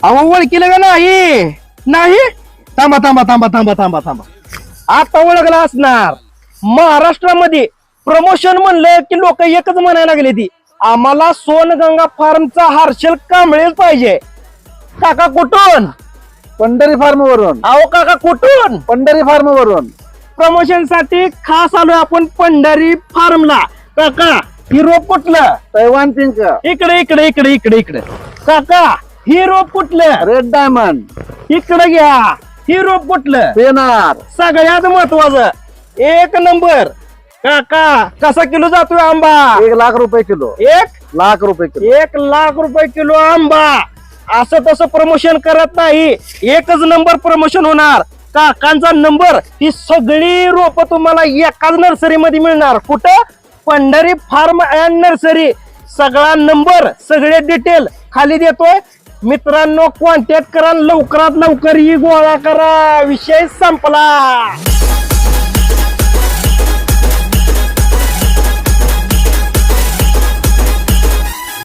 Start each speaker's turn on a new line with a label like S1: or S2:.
S1: अहो ओळखीलं का नाही नाही थांबा थांबा थांबा थांबा थांबा थांबा आता ओळखला असणार. महाराष्ट्रामध्ये प्रमोशन म्हणलं की लोक एकच म्हणायला लागले ती आम्हाला सोनगंगा फार्मचा हर्षल कांबळेच पाहिजे. काका कुठून?
S2: पंढरी फार्म वरून.
S1: अहो काका कुठून?
S2: पंढरी फार्म वरून.
S1: प्रमोशन साठी खास आलोय आपण पंढरी फार्मला. काका हिरो कुठलं?
S2: Taiwan pink.
S1: इकडे इकडे इकडे इकडे इकडे. काका हिरो कुठलं?
S2: Red diamond.
S1: इकडे घ्या. हिरो कुठलं?
S2: पेनार.
S1: सगळ्यात महत्वाचं एक नंबर. काका कसा किलो जातोय आंबा?
S2: 1,00,000 किलो.
S1: 1,00,000
S2: किलो.
S1: 1,00,000 किलो आंबा. असं तसं प्रमोशन करत नाही. एकच नंबर प्रमोशन होणार. काकांचा नंबर ही सगळी रोप तुम्हाला एकाच नर्सरी मध्ये मिळणार. कुठं? Pandhari farm and nursery. सगळा नंबर सगळे डिटेल खाली देतोय. मित्रांनो कॉन्टॅक्ट करा. लवकरात लवकर ही गोळा करा. विषय संपला.